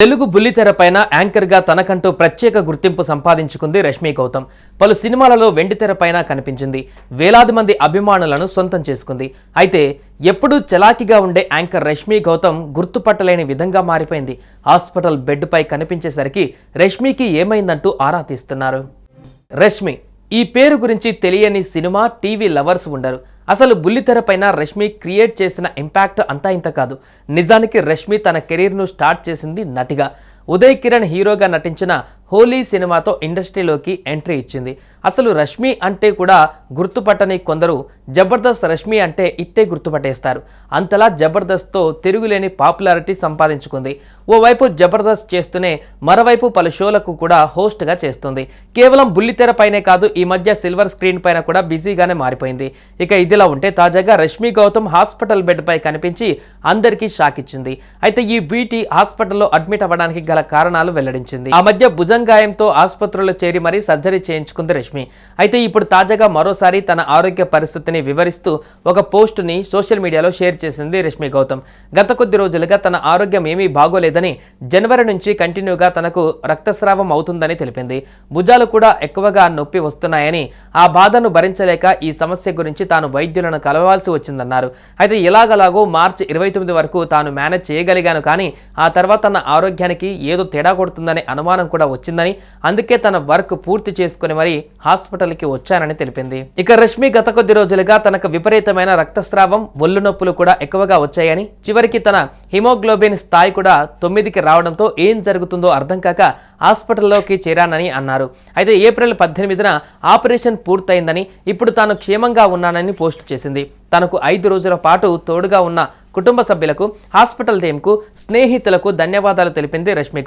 తెలుగు బుల్లితెరపైన యాంకర్గా తనకంటూ ప్రత్యేక గుర్తింపు సంపాదించుకుంది రష్మి గౌతమ్. పలు సినిమాలలో వెండితెరపైన కనిపించింది. వేలాది మంది అభిమానులను సొంతం చేసుకుంది. అయితే ఎప్పుడూ చలాకీగా ఉండే యాంకర్ రష్మి గౌతమ్ గుర్తుపట్టలేని విధంగా మారిపోయింది. హాస్పిటల్ బెడ్పై కనిపించేసరికి రష్మికి ఏమైందంటూ ఆరా తీస్తున్నారు. రష్మి ఈ పేరు గురించి తెలియని సినిమా, టీవీ లవర్స్ ఉండరు. అసలు బుల్లితెరపైన రష్మి క్రియేట్ చేసిన ఇంపాక్ట్ అంతా ఇంత కాదు. నిజానికి రష్మి తన కెరీర్ను స్టార్ట్ చేసింది నటిగా. ఉదయ్ కిరణ్ హీరోగా నటించిన హోలీ సినిమాతో ఇండస్ట్రీలోకి ఎంట్రీ ఇచ్చింది. అసలు రష్మి అంటే కూడా గుర్తుపట్టని కొందరు జబర్దస్త్ రష్మి అంటే ఇట్టే గుర్తుపట్టేస్తారు. అంతలా జబర్దస్త్తో తిరుగులేని పాపులారిటీ సంపాదించుకుంది. ఓవైపు జబర్దస్త్ చేస్తూనే మరోవైపు పలు షోలకు కూడా హోస్ట్గా చేస్తుంది. కేవలం బుల్లితెరపైనే కాదు, ఈ మధ్య సిల్వర్ స్క్రీన్ పైన కూడా బిజీగానే మారిపోయింది. ఇక ఇదిలా ఉంటే తాజాగా రష్మి గౌతమ్ హాస్పిటల్ బెడ్పై కనిపించి అందరికీ షాక్ ఇచ్చింది. అయితే ఈ బ్యూటీ హాస్పిటల్లో అడ్మిట్ అవ్వడానికి గల కారణాలు వెల్లడించింది. ఆ మధ్య భుజంగాయంతో ఆసుపత్రిలో చేరి మరీ సర్జరీ చేయించుకుంది రష్మి. అయితే ఇప్పుడు తాజాగా మరోసారి తన ఆరోగ్య పరిస్థితిని వివరిస్తూ ఒక పోస్టుని సోషల్ మీడియాలో షేర్ చేసింది రష్మి గౌతమ్. గత కొద్ది రోజులుగా తన ఆరోగ్యం ఏమీ బాగోలేదని, జనవరి నుంచి కంటిన్యూగా తనకు రక్తస్రావం అవుతుందని తెలిపింది. భుజాలు కూడా ఎక్కువగా నొప్పి వస్తున్నాయని, ఆ బాధను భరించలేక ఈ సమస్య గురించి తాను వైద్యులను కలవాల్సి వచ్చిందన్నారు. అయితే ఇలాగలాగో మార్చి 29 వరకు తాను మేనేజ్ చేయగలిగాను, కానీ ఆ తర్వాత తన ఆరోగ్యానికి ఏదో తేడా కొడుతుందనే అనుమానం కూడా వచ్చిందని, అందుకే తన వర్క్ పూర్తి చేసుకుని మరీ హాస్పిటల్కి వచ్చానని తెలిపింది. ఇక రష్మి గత కొద్ది రోజులుగా తనకు విపరీతమైన రక్తస్రావం, ఒళ్ళు నొప్పులు కూడా ఎక్కువగా వచ్చాయని, చివరికి తన హిమోగ్లోబిన్ స్థాయి కూడా 9కి రావడంతో ఏం జరుగుతుందో అర్థం కాక హాస్పిటల్లోకి చేరానని అన్నారు. అయితే ఏప్రిల్ 18న ఆపరేషన్ పూర్తయిందని, ఇప్పుడు తాను క్షేమంగా ఉన్నానని పోస్ట్ చేసింది. తనకు 5 రోజుల పాటు తోడుగా ఉన్న కుటుంబ సభ్యులకు, హాస్పిటల్ టీంకు, స్నేహితులకు ధన్యవాదాలు తెలిపింది రష్మి గౌతమ్.